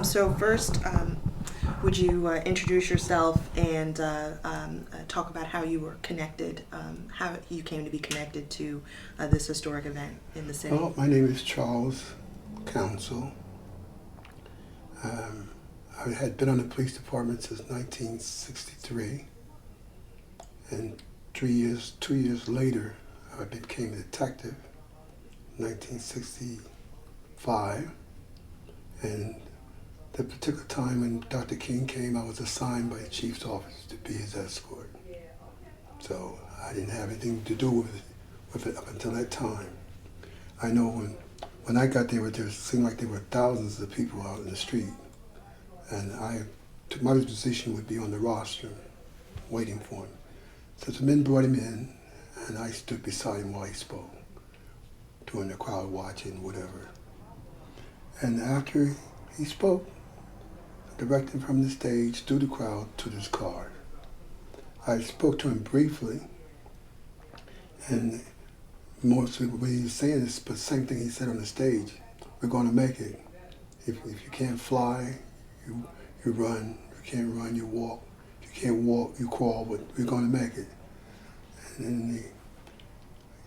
So first, would you introduce yourself and talk about how you were connected, how you came to be connected to this historic event in the city? Well, my name is Charles Council. Um, I had been on the police department since 1963, and 2 years later, I became a detective, 1965, and the particular time when Dr. King came, I was assigned by the chief's office to be his escort. So I didn't have anything to do with it up until that time. I know when I got there, it seemed like there were thousands of people out in the street, and I took my position would be on the rostrum, waiting for him. So the men brought him in, and I stood beside him while he spoke, doing the crowd watching, whatever. And after he spoke, I directed him from the stage through the crowd to his car. I spoke to him briefly, and mostly what he was saying is the same thing he said on the stage. We're going to make it. If you can't fly, you run. If you can't run, you walk. If you can't walk, you crawl, but we're going to make it. And he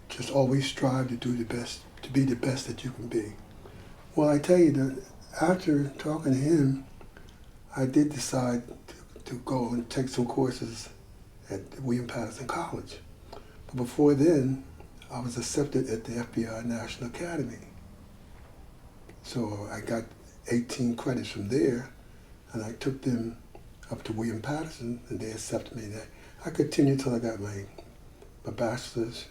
just always strive to do the best, to be the best that you can be. Well, I tell you that after talking to him, I did decide to go and take some courses at William Paterson College. But before then, I was accepted at the FBI National Academy. So I got 18 credits from there, and I took them up to William Paterson, and they accepted me there. I continued till I got my bachelor's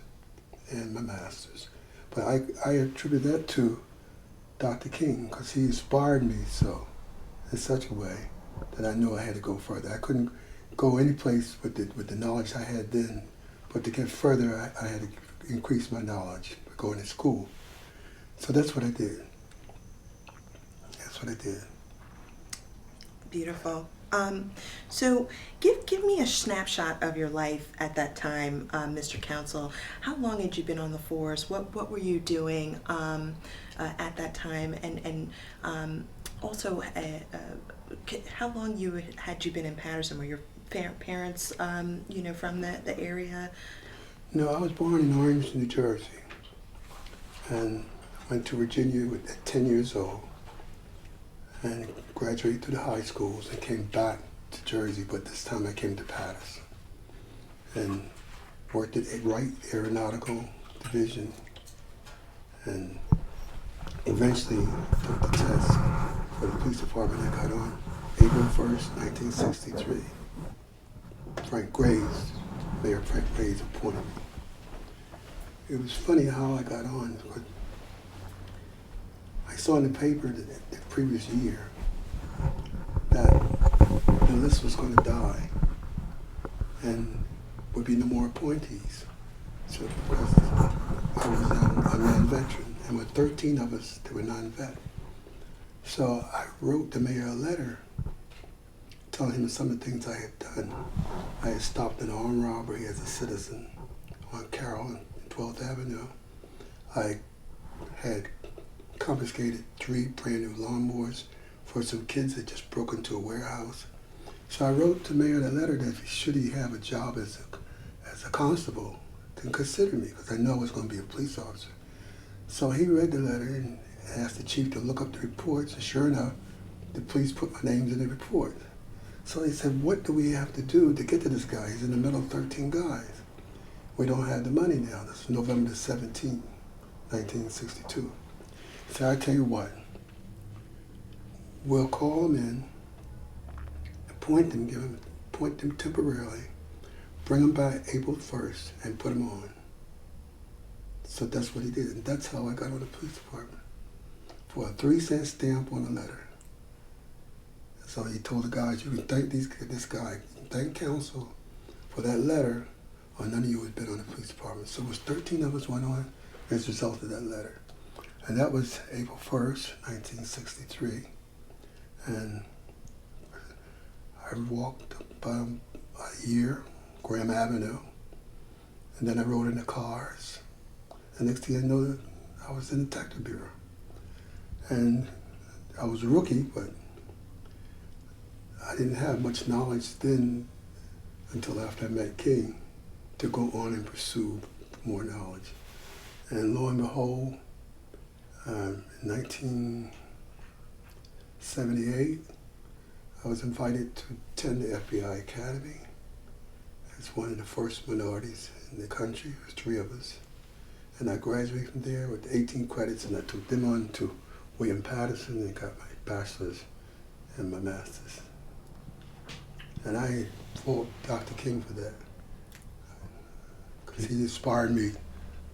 and my master's. But I attribute that to Dr. King, because he inspired me so, in such a way that I knew I had to go further. I couldn't go any place with the knowledge I had then, but to get further, I had to increase my knowledge by going to school. So that's what I did. That's what I did. Beautiful. So give me a snapshot of your life at that time, Mr. Council. How long had you been on the force? What were you doing at that time? And also, how long had you been in Paterson? Were your parents, from the area? No, I was born in Orange, New Jersey, and went to Virginia at 10 years old, and graduated through the high schools and came back to Jersey, but this time I came to Paterson and worked at Wright Aeronautical Division, and eventually took the test for the police department. I got on April 1st, 1963. Mayor Frank Graves appointed me. It was funny how I got on, but I saw in the paper that the previous year that the list was going to die and would be no more appointees. So because I was a non-veteran, and with 13 of us, they were non-vet. So I wrote the mayor a letter telling him some of the things I had done. I had stopped an armed robbery as a citizen on Carroll and 12th Avenue. I had confiscated 3 brand new lawnmowers for some kids that just broke into a warehouse. So I wrote the mayor a letter that should he have a job as a constable, then consider me, because I know I was going to be a police officer. So he read the letter and asked the chief to look up the reports, and sure enough, the police put my names in the report. So he said, what do we have to do to get to this guy? He's in the middle of 13 guys. We don't have the money now. This is November 17, 1962. So I tell you what, we'll call him in, appoint him temporarily, bring him by April 1st, and put him on. So that's what he did, and that's how I got on the police department, for a 3-cent stamp on a letter. So he told the guys, you can thank this guy, thank council for that letter, or none of you would have been on the police department. So it was 13 of us went on as a result of that letter. And that was April 1st, 1963. And I walked about a year, Graham Avenue, and then I rode in the cars. And next thing I know, I was in the detective bureau. And I was a rookie, but I didn't have much knowledge then until after I met King to go on and pursue more knowledge. And lo and behold, in 1978, I was invited to attend the FBI Academy as one of the first minorities in the country. There was 3 of us. And I graduated from there with 18 credits, and I took them on to William Paterson and got my bachelor's and my master's. And I fault Dr. King for that, because he inspired me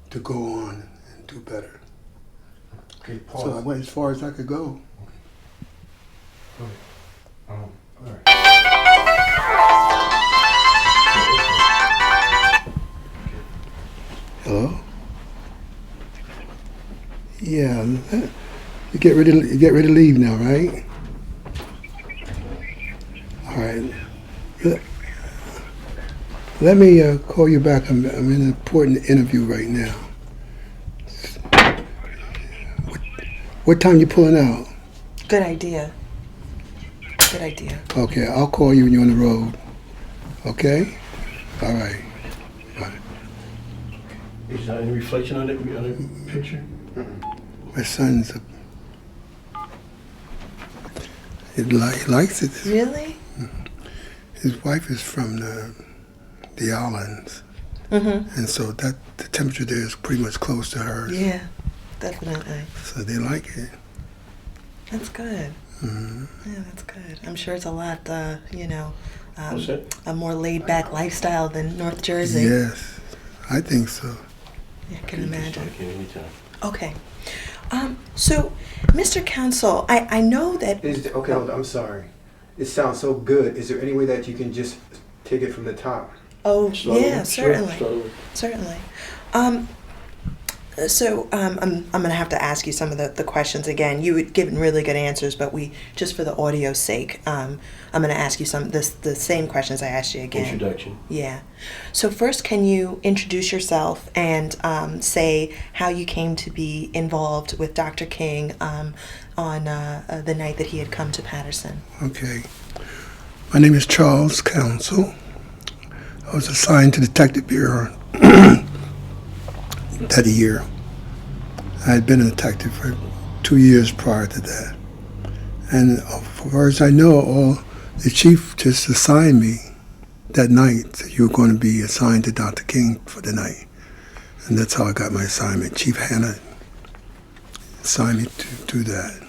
to go on and do better. Okay, pause. So I went as far as I could go. Okay. All right. Hello? Yeah, you get ready to leave now, right? All right. Let me call you back. I'm in an important interview right now. What time you pulling out? Good idea. Good idea. Okay, I'll call you when you're on the road. Okay? All right. Bye. Is there any reflection on the picture? My son's he likes it. Really? His wife is from the islands, Mm-hmm. and so that the temperature there is pretty much close to hers. Yeah, definitely. So they like it. That's good. Mm-hmm. Yeah, that's good. I'm sure it's a lot, What's that? a more laid-back lifestyle than North Jersey. Yes, I think so. Yeah, I can imagine. Anytime. Okay. So, Mr. Counsel, I know that... Okay, hold on, I'm sorry. It sounds so good. Is there any way that you can just take it from the top? Oh, Start yeah, over. certainly. Start over. Certainly. So I'm going to have to ask you some of the questions again. You had given really good answers, but just for the audio's sake, I'm going to ask you the same questions I asked you again. Introduction. Yeah. So first, can you introduce yourself and say how you came to be involved with Dr. King on the night that he had come to Paterson? Okay. My name is Charles Counsel. I was assigned to the Detective Bureau that year. I had been a detective for 2 years prior to that. And as far as I know, the chief just assigned me that night that you were going to be assigned to Dr. King for the night. And that's how I got my assignment. Chief Hanna assigned me to do that.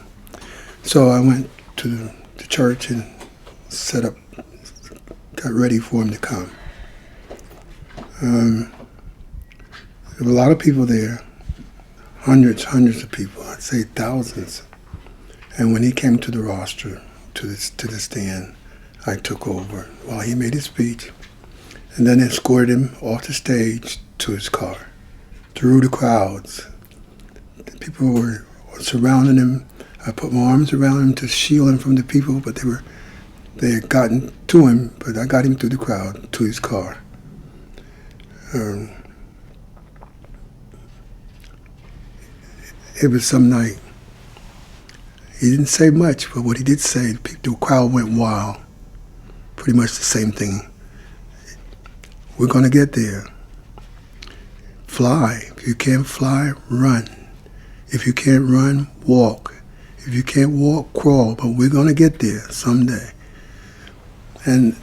So I went to the church and got ready for him to come. There were a lot of people there, hundreds of people, I'd say thousands. And when he came to the roster, to the stand, I took over while he made his speech, and then escorted him off the stage to his car, through the crowds. The people were surrounding him. I put my arms around him to shield him from the people, but they had gotten to him, but I got him through the crowd to his car. It was some night. He didn't say much, but what he did say, the crowd went wild. Pretty much the same thing. We're going to get there. Fly. If you can't fly, run. If you can't run, walk. If you can't walk, crawl. But we're going to get there someday. And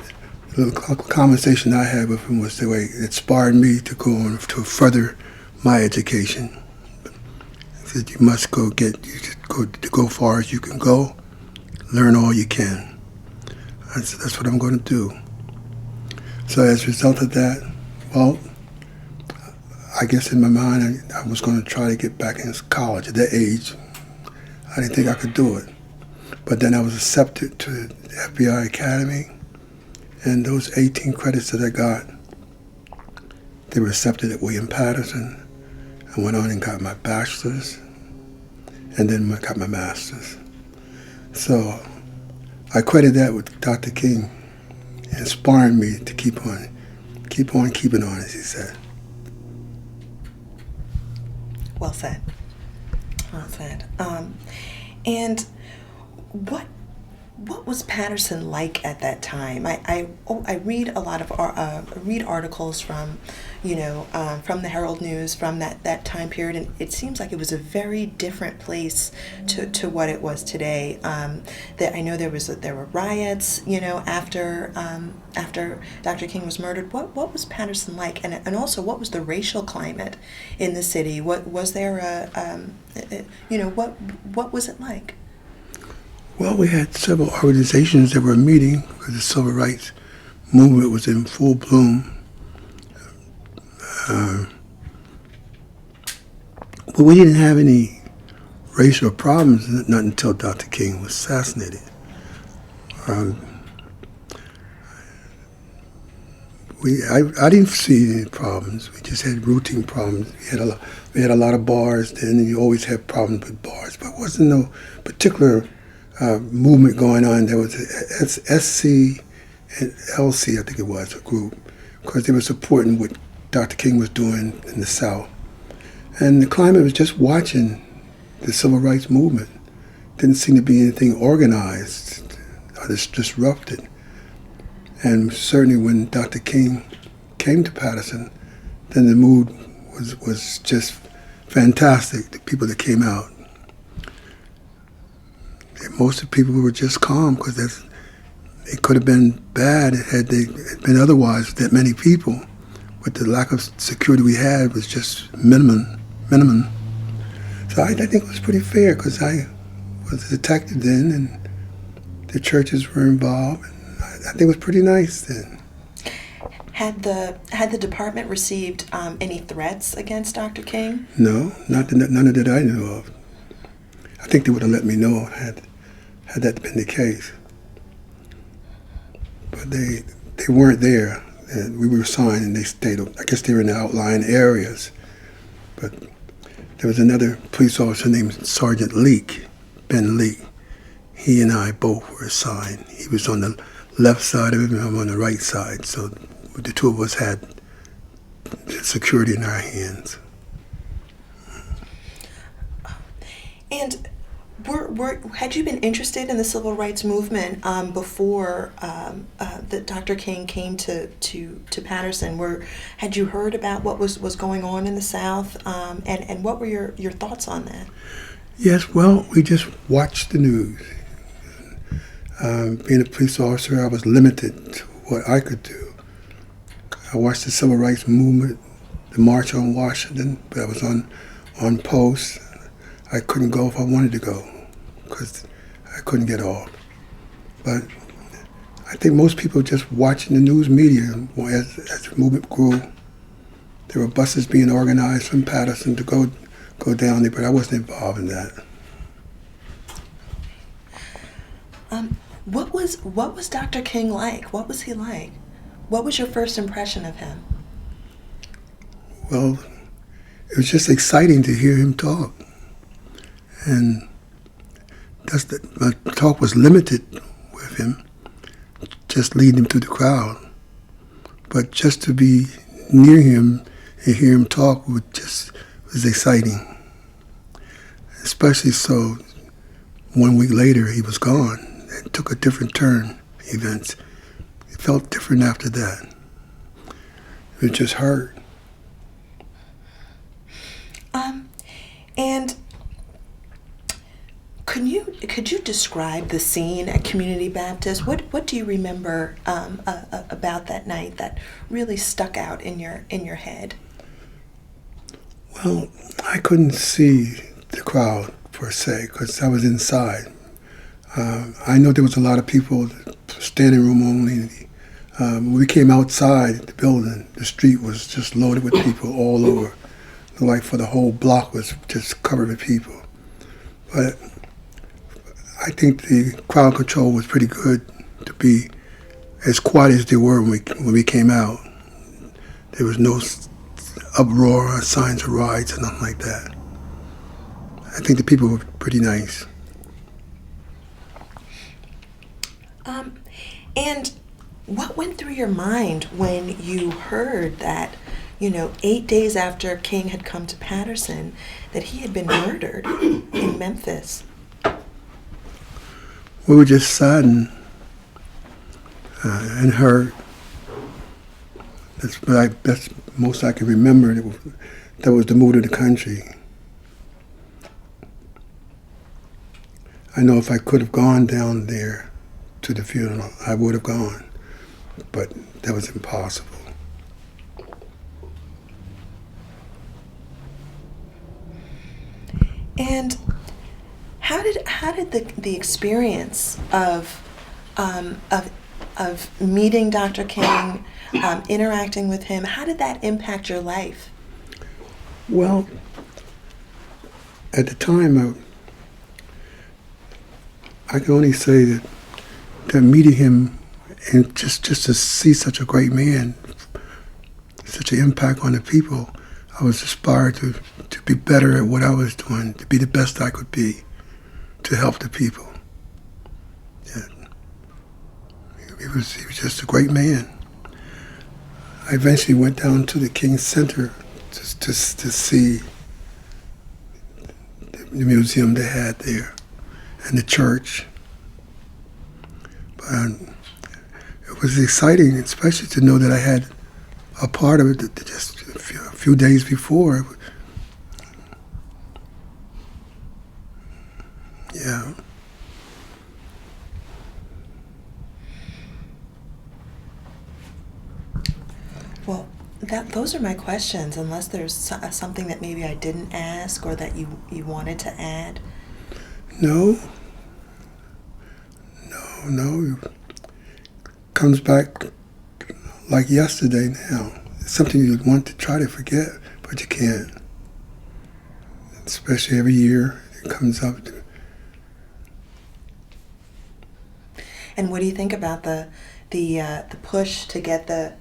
the conversation I had with him was the way it inspired me to go on to further my education. He said, you must go far as you can go, learn all you can. I said, that's what I'm going to do. So as a result of that, well, I guess in my mind, I was going to try to get back in college. At that age, I didn't think I could do it. But then I was accepted to the FBI Academy, and those 18 credits that I got, they were accepted at William Paterson. I went on and got my bachelor's, and then I got my master's. So I credit that with Dr. King inspiring me to keep on keeping on, as he said. Well said. Well said. And What was Paterson like at that time? I read a lot of read articles from, from the Herald News from that time period, and it seems like it was a very different place to what it was today. That I know there were riots, after Dr. King was murdered. What was Paterson like, and also what was the racial climate in the city? What was there what was it like? Well, we had several organizations that were meeting because the civil rights movement was in full bloom. But we didn't have any racial problems, not until Dr. King was assassinated. I didn't see any problems. We just had routine problems. We had a lot of bars then, and you always had problems with bars, but it wasn't no particular movement going on. There was a SC and LC, I think it was, a group, because they were supporting what Dr. King was doing in the South. And the climate was just watching the civil rights movement. Didn't seem to be anything organized or disrupted. And certainly when Dr. King came to Paterson, then the mood was just fantastic, the people that came out. Most of the people were just calm because it could have been bad had they been otherwise, that many people. But the lack of security we had was just minimum. So I think it was pretty fair because I was a detective then and the churches were involved. And I think it was pretty nice then. Had the department received any threats against Dr. King? No, none of that I knew of. I think they would have let me know had that been the case. But they weren't there. And we were assigned and they stayed, I guess they were in the outlying areas. But there was another police officer named Sergeant Leak, Ben Leak. He and I both were assigned. He was on the left side of it and I'm on the right side. So the two of us had security in our hands. And had you been interested in the civil rights movement before that Dr. King came to Paterson? Had you heard about what was going on in the South, and what were your thoughts on that? Yes, well, we just watched the news. Being a police officer, I was limited to what I could do. I watched the civil rights movement, the March on Washington, but I was on post. I couldn't go if I wanted to go because I couldn't get off. But I think most people were just watching the news media as the movement grew. There were buses being organized from Paterson to go down there, but I wasn't involved in that. What was Dr. King like? What was he like? What was your first impression of him? Well, it was just exciting to hear him talk. And my talk was limited with him, just leading him through the crowd. But just to be near him and hear him talk was exciting. Especially so 1 week later he was gone. It took a different turn, events. It felt different after that. It just hurt. And could you describe the scene at Community Baptist? What do you remember about that night that really stuck out in your head? Well, I couldn't see the crowd per se because I was inside. I know there was a lot of people, standing room only. When we came outside the building, the street was just loaded with people all over. Like for the whole block was just covered with people. But I think the crowd control was pretty good to be as quiet as they were when we came out. There was no uproar or signs of riots or nothing like that. I think the people were pretty nice. And what went through your mind when you heard that, 8 days after King had come to Paterson, that he had been murdered in Memphis? We were just saddened and hurt. That's most I can remember. That was the mood of the country. I know if I could have gone down there to the funeral, I would have gone, but that was impossible. And how did the experience of meeting Dr. King, interacting with him, how did that impact your life? Well, at the time, I can only say that meeting him and just to see such a great man, such an impact on the people, I was inspired to be better at what I was doing, to be the best I could be, to help the people. Yeah. He was just a great man. I eventually went down to the King Center to see the museum they had there and the church. But it was exciting, especially to know that I had a part of it just a few days before. Yeah. Well, those are my questions, unless there's something that maybe I didn't ask or that you wanted to add. No. Comes back like yesterday now. It's something you want to try to forget, but you can't. Especially every year it comes up. And what do you think about the push to get the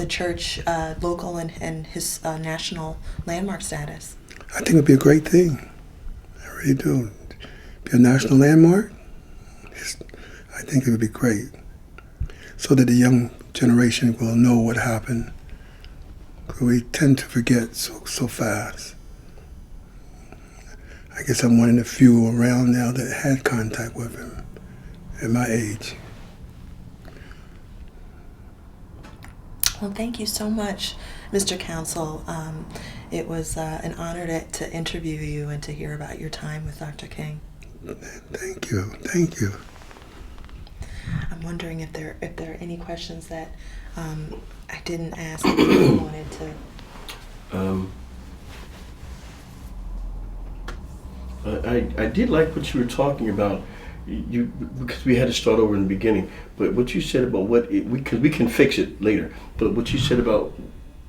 church local and his national landmark status? I think it'd be a great thing. I really do. Be a national landmark. I think it would be great, so that the young generation will know what happened. We tend to forget so fast. I guess I'm one of the few around now that had contact with him at my age. Well, thank you so much, Mr. Counsel. It was an honor to interview you and to hear about your time with Dr. King. Thank you. I'm wondering if there are any questions that I didn't ask that you wanted to. I did like what you were talking about. Because we had to start over in the beginning. But what you said about because we can fix it later. But what you said about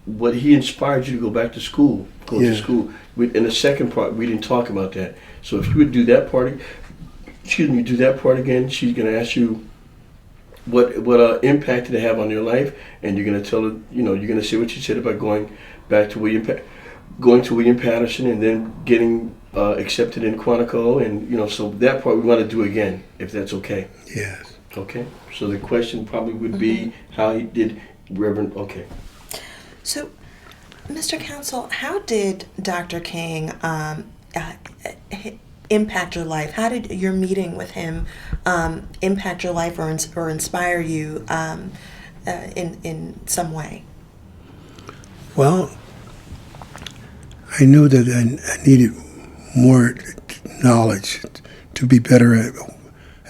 what he inspired you to go back to school, to school. In the second part, we didn't talk about that. So if you would do that part, do that part again. She's going to ask you what impact did it have on your life, and you're going to tell her. You're going to say what you said about going to William Paterson, and then getting accepted in Quantico, and so that part we want to do again, if that's okay. Yes. Okay. So the question probably would be how he did Reverend. Okay. So, Mr. Counsel, how did Dr. King impact your life? How did your meeting with him impact your life or inspire you in some way? Well, I knew that I needed more knowledge to be better at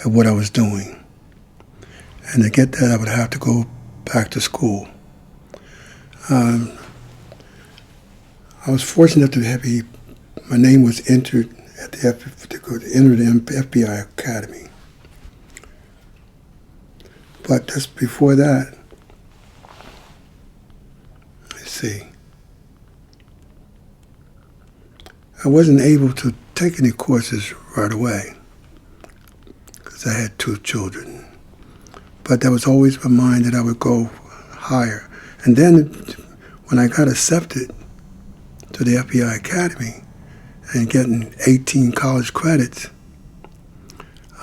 what I was doing. And to get that, I would have to go back to school. I was fortunate to have my name was entered at the FBI Academy. But just before that, let's see, I wasn't able to take any courses right away because I had 2 children. But that was always my mind that I would go higher. And then when I got accepted to the FBI Academy and getting 18 college credits,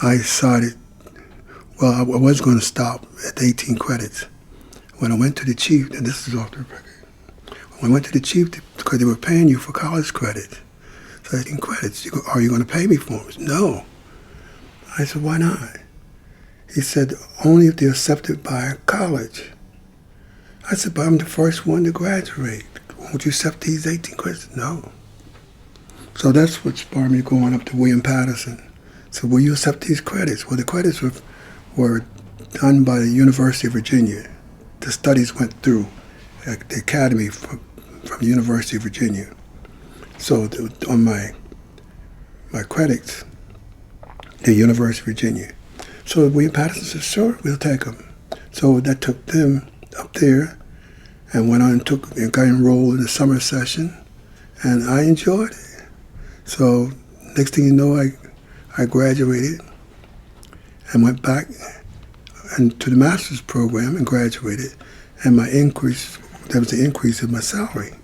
I decided, well, I was going to stop at 18 credits. When I went to the chief, and this is off the record, when I went to the chief, because they were paying you for college credits, so 18 credits, are you going to pay me for them? No. I said, why not? He said, only if they're accepted by a college. I said, but I'm the first one to graduate. Won't you accept these 18 credits? No. So that's what spurred me going up to William Paterson. So will you accept these credits? Well, the credits were done by the University of Virginia. The studies went through the academy from the University of Virginia. So on my credits, the University of Virginia. So William Paterson said, sure, we'll take them. So that took them up there and went on and got enrolled in the summer session, and I enjoyed it. So next thing you know, I graduated and went back and to the master's program and graduated, and there was an increase in my salary,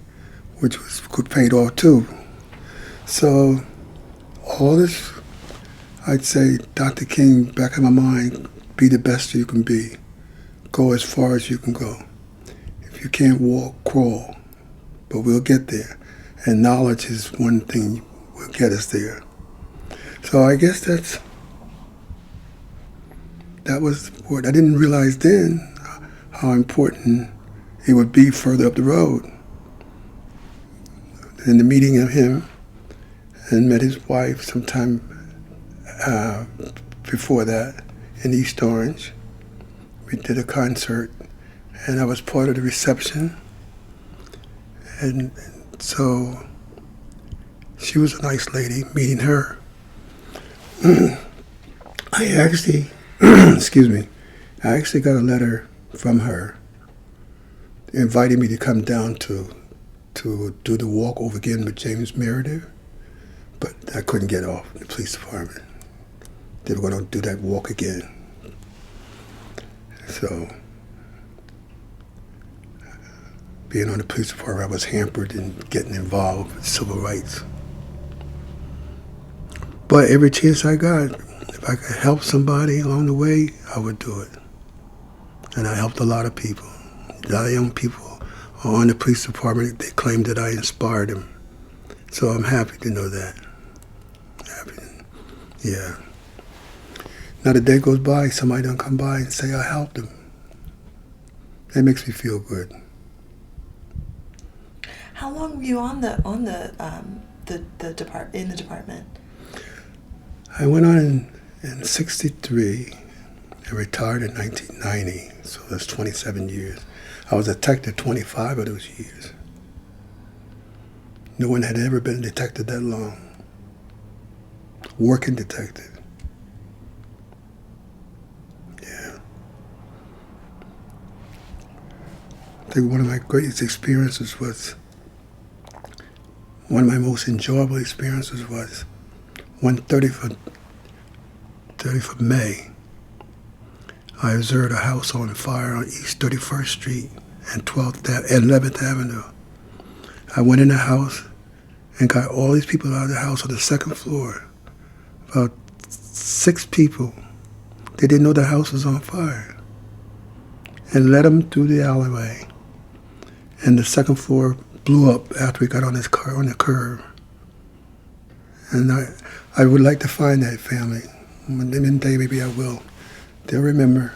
which was paid off too. So all this, I'd say, Dr. King, back in my mind, be the best you can be. Go as far as you can go. If you can't walk, crawl, but we'll get there. And knowledge is one thing will get us there. So I guess that was what I didn't realize then, how important it would be further up the road. In the meeting of him, and met his wife sometime before that in East Orange. We did a concert, and I was part of the reception. And so she was a nice lady, meeting her. I actually, I actually got a letter from her inviting me to come down to do the walk over again with James Meredith, but I couldn't get off the police department. They were going to do that walk again. So, being on the police department, I was hampered in getting involved with civil rights. But every chance I got, if I could help somebody along the way, I would do it. And I helped a lot of people. A lot of young people are on the police department. They claim that I inspired them. So I'm happy to know that. Yeah. Not a day goes by, somebody don't come by and say I helped them. That makes me feel good. How long were you in the department? I went on in '63 and retired in 1990, so that's 27 years. I was a detective 25 of those years. No one had ever been a detective that long. Working detective. Yeah. I think one of my greatest experiences was, one of my most enjoyable experiences was one 30th of May. I observed a house on fire on East 31st Street and 11th Avenue. I went in the house and got all these people out of the house on the second floor. About 6 people. They didn't know the house was on fire. And led them through the alleyway. And the second floor blew up after we got on the curb. And I would like to find that family. One day maybe I will. They'll remember.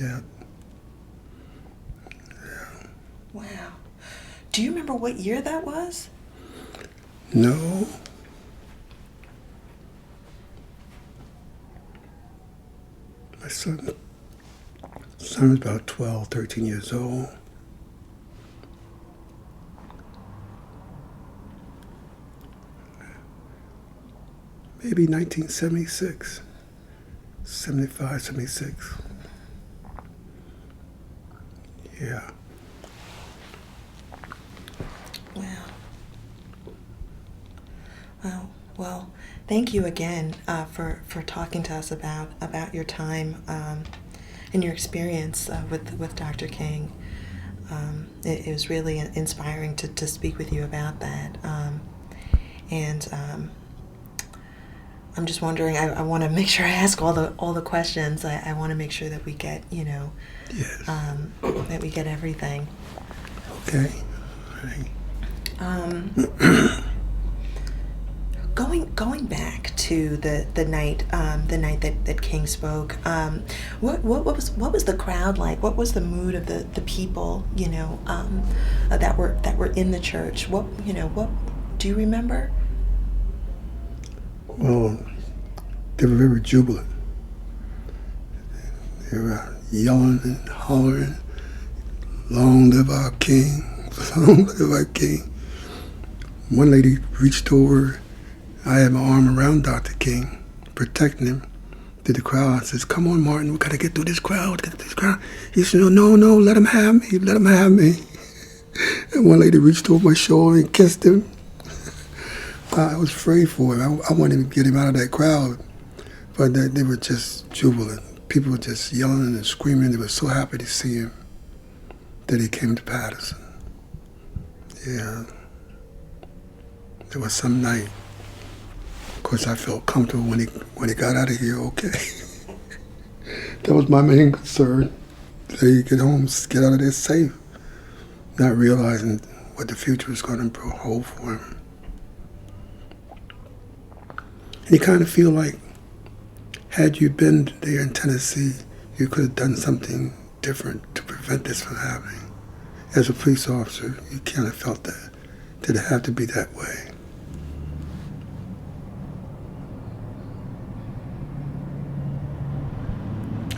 Yeah. Wow. Do you remember what year that was? No. My son was about 12, 13 years old. Maybe 1976, 75, 76. Yeah. Wow. Well, thank you again for talking to us about your time and your experience with Dr. King. It was really inspiring to speak with you about that. I'm just wondering. I want to make sure I ask all the questions. I want to make sure that we get Yes. That we get everything. Okay. All right. going back to the night that King spoke, what was the crowd like? What was the mood of the people, that were in the church? What do you remember? Well, they were very jubilant. They were yelling and hollering, "Long live our king, long live our king." One lady reached over, I had my arm around Dr. King, protecting him, to the crowd. I says, "Come on, Martin, we gotta get through this crowd, He said, no, let him have me, let him have me. And one lady reached over my shoulder and kissed him. I was afraid for him. I wanted to get him out of that crowd. But they were just jubilant. People were just yelling and screaming. They were so happy to see him that he came to Paterson. Yeah. It was some night. Of course, I felt comfortable when he got out of here, okay. That was my main concern. So he get home, get out of there safe. Not realizing what the future was going to hold for him. And you kind of feel like, had you been there in Tennessee, you could have done something different to prevent this from happening. As a police officer, you kind of felt that. Did it have to be that way?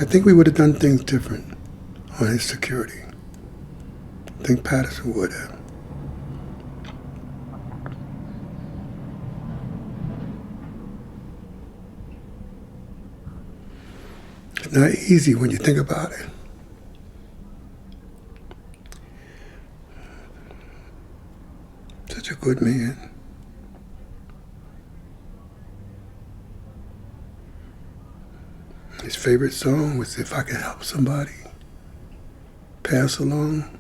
I think we would have done things different on his security. I think Paterson would have. It's not easy when you think about it. Such a good man. His favorite song was "If I Can Help Somebody Pass Along,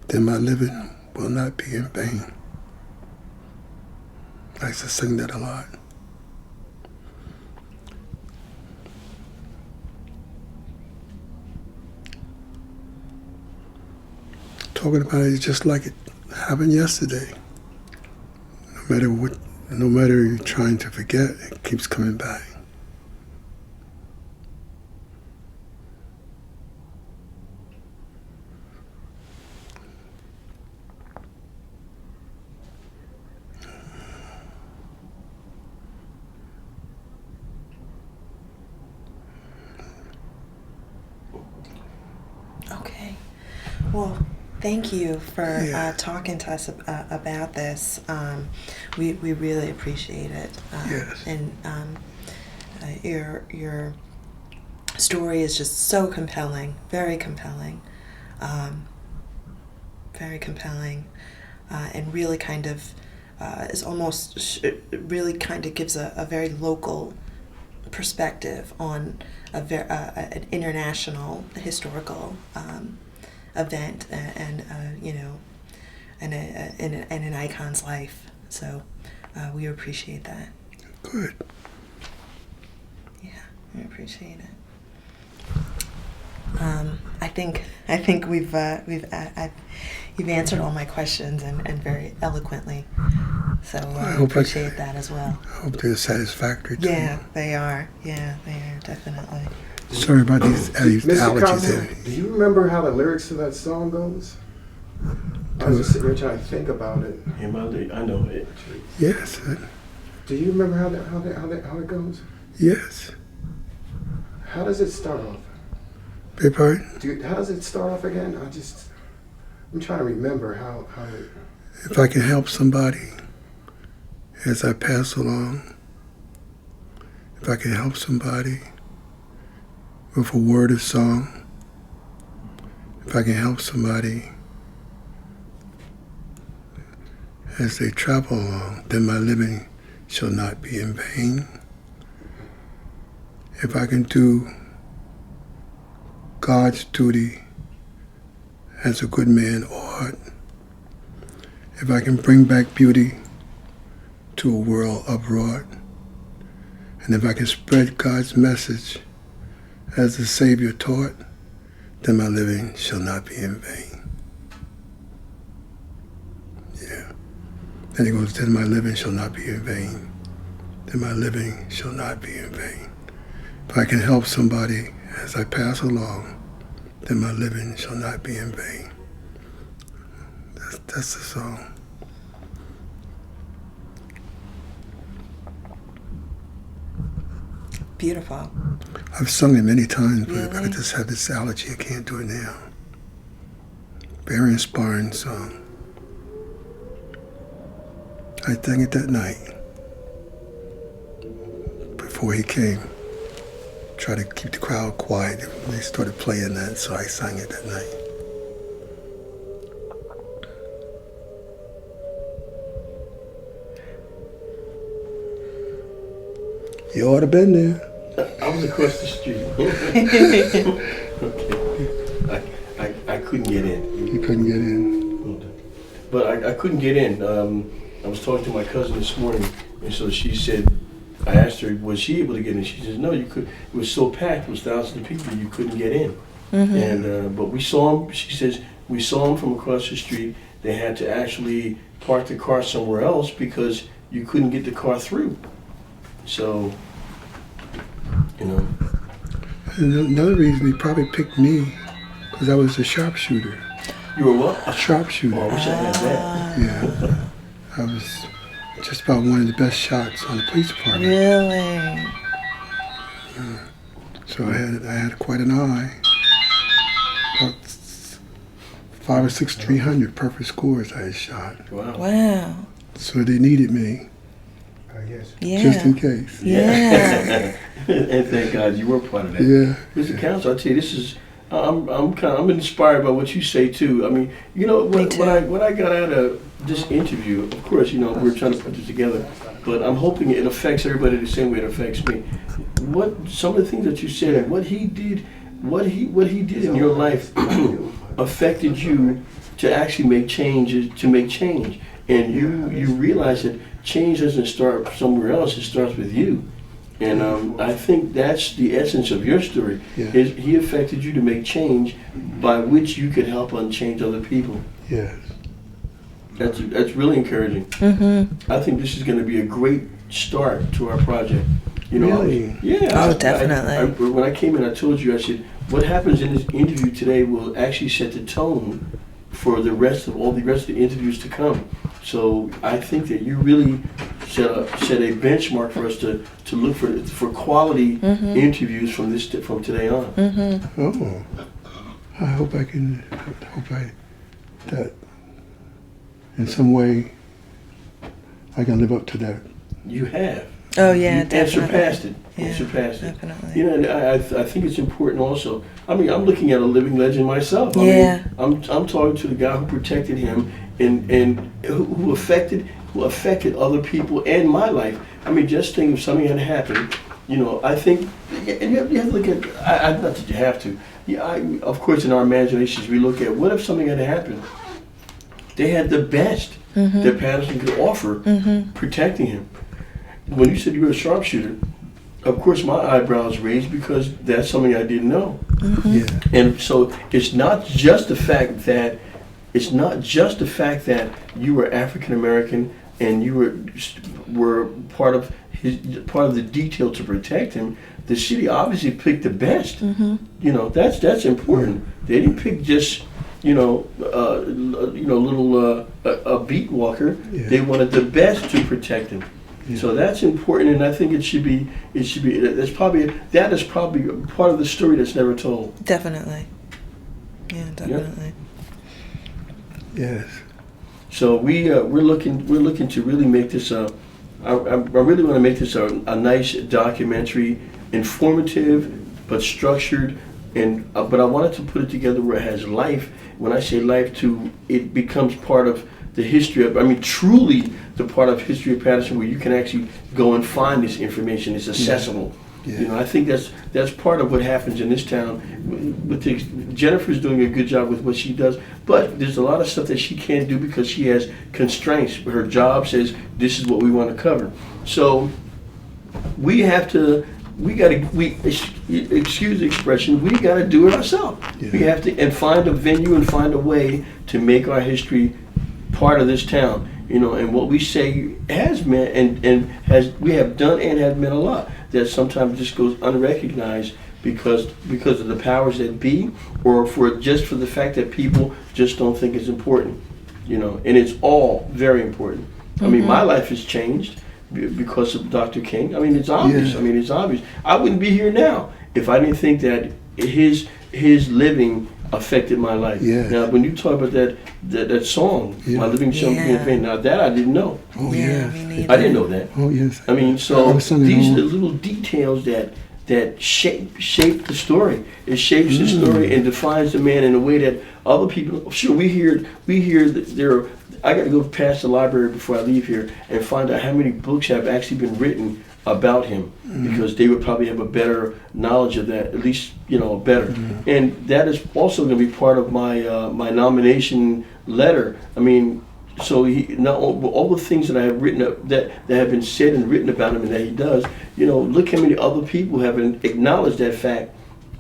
Then My Living Will Not Be in Vain." I used to sing that a lot. Talking about it is just like it happened yesterday. No matter you're trying to forget, it keeps coming back. Okay. Well, thank you for talking to us about this. We really appreciate it. Yes. And your story is just so compelling, very compelling, and really kind of is almost really kind of gives a very local perspective on an international historical event and in an icon's life. So we appreciate that. Good. Yeah, we appreciate it. I think you've answered all my questions and very eloquently. So I appreciate that as well. I hope they're satisfactory too. Yeah, they are. Yeah, they are, definitely. Sorry about these Mr. allergies. Council, do you remember how the lyrics to that song goes? I was just sitting here trying to think about it. I know it. Yes. Do you remember how it goes? Yes. How does it start off? Beg pardon? How does it start off again? I'm trying to remember how it... If I can help somebody as I pass along, if I can help somebody with a word of song, if I can help somebody as they travel along, then my living shall not be in vain. If I can do God's duty as a good man ought, if I can bring back beauty to a world abroad, and if I can spread God's message as the Savior taught, then my living shall not be in vain. Yeah. Then he goes, then my living shall not be in vain. then my living shall not be in vain. If I can help somebody as I pass along, then my living shall not be in vain. That's the song. Beautiful. I've sung it many times, but I Really? just have this allergy. I can't do it now. Very inspiring song. I sang it that night before he came. Try to keep the crowd quiet. They started playing that, so I sang it that night. You ought to been there. I was across the street. Okay. I couldn't get in. You couldn't get in. But I couldn't get in. I was talking to my cousin this morning, and so she said, I asked her, was she able to get in? She says, no, you could. It was so packed, it was thousands of people, you couldn't get in. And but we saw him. She says we saw him from across the street. They had to actually park the car somewhere else because you couldn't get the car through. So, you know. And another reason he probably picked me, because I was a sharpshooter. You were what? A sharpshooter. Oh, I wish I had that. Yeah. I was just about one of the best shots on the police department. Really? So I had quite an eye. About 5 or 6 300 perfect scores I had shot. Wow. Wow. So they needed me, Yes. Yeah. just in case. Yeah. And thank God you were part of that. Yeah. Mr. Counsel, I tell you, this is I'm inspired by what you say too. I mean, you know, Me too. when I got out of this interview, of course, you know, we're trying to put this together, but I'm hoping it affects everybody the same way it affects me. What some of the things that you said and what he did in your life affected you to actually make change, and you realize that change doesn't start somewhere else; it starts with you. And I think that's the essence of your story. Yeah. Is he affected you to make change by which you could help unchange other people. Yes. That's really encouraging. I think this is going to be a great start to our project. You know, Really? yeah. Oh, definitely. When I came in, I told you, I said, what happens in this interview today will actually set the tone for the rest of the interviews to come. So I think that you really set a benchmark for us to look for quality interviews from today on. Oh. I hope that in some way I can live up to that. You have. Oh yeah, And definitely. surpassed it. Yeah, And surpassed it. definitely. You know, and I think it's important also. I mean, I'm looking at a living legend myself. I Yeah. mean, I'm talking to the guy who protected him and who affected other people and my life. I mean, just think if something had happened, you know, I think, and you have to look at, not that you have to. Yeah, of course, in our imaginations, we look at what if something had happened. They had the best that Paterson could offer protecting him. When you said you were a sharpshooter, of course my eyebrows raised because that's something I didn't know. Yeah. And so it's not just the fact that you were African American and you were part of the detail to protect him. The city obviously picked the best. You know, that's important. They didn't pick just a beat walker. Yeah. They wanted the best to protect him. Yeah. So that's important, and I think it should be. That is probably part of the story that's never told. Definitely. Yeah, definitely. Yes. So we're looking to really make this I really want to make this a nice documentary, informative but structured, and but I wanted to put it together where it has life. When I say life, it becomes part of the history of. I mean, truly the part of history of Paterson where you can actually go and find this information. It's accessible. Yeah. You know, I think that's part of what happens in this town. Jennifer's doing a good job with what she does, but there's a lot of stuff that she can't do because she has constraints. Her job says this is what we want to cover. So excuse the expression, we got to do it ourselves. Yeah. We have to and find a venue and find a way to make our history part of this town. you know, and what we say has meant and we have done and have meant a lot that sometimes just goes unrecognized because of the powers that be, or for the fact that people just don't think it's important, you know, and it's all very important. I mean, my life has changed because of Dr. King. I mean, it's obvious. Yeah. I mean, it's obvious. I wouldn't be here now if I didn't think that his living affected my life. Yeah. Now, when you talk about that song, Yeah. My Living Champion Yeah. Vain, now that I didn't know. Oh, Yeah, yes. me neither. I didn't know that. Oh, yes. I mean, I so was singing these along. are the little details that shape the story. It shapes the story and defines the man in a way that other people. Sure, we hear that there are. I got to go past the library before I leave here and find out how many books have actually been written about him, because they would probably have a better knowledge of that, at least, you know, better. And that is also going to be part of my my nomination letter. I mean, so not all the things that I have written up, that have been said and written about him and that he does, you know, look how many other people have acknowledged that fact,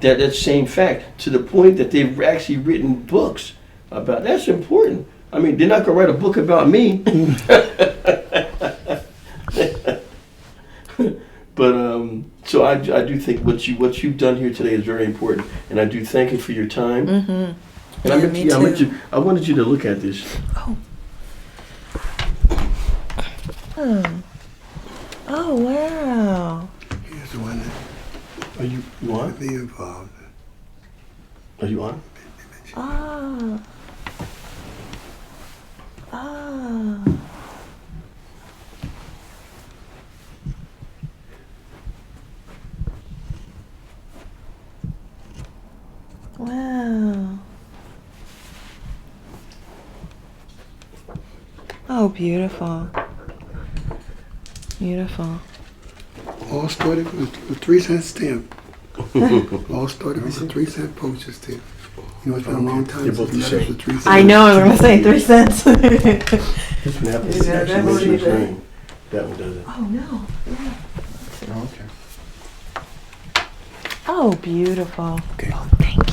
that same fact, to the point that they've actually written books about. That's important. I mean, they're not going to write a book about me. But so I do think what you've done here today is very important, and I do thank you for your time. And Yeah, me too. I wanted you to look at this. Oh. Oh, wow. He's the one that Are you on? got me involved. Are you on? Ah. Ah. Wow. Oh, beautiful. Beautiful. All started with a 3-cent stamp. All started with a 3-cent postage stamp. You know, it's been a long time They're since both the letters same. were 3 cents. I know, I'm going to say 3 cents. This one happens to Yeah, actually that mention one his either. name. That one doesn't. Oh, no. Yeah. Oh, okay. Oh, beautiful. Okay. Oh, thank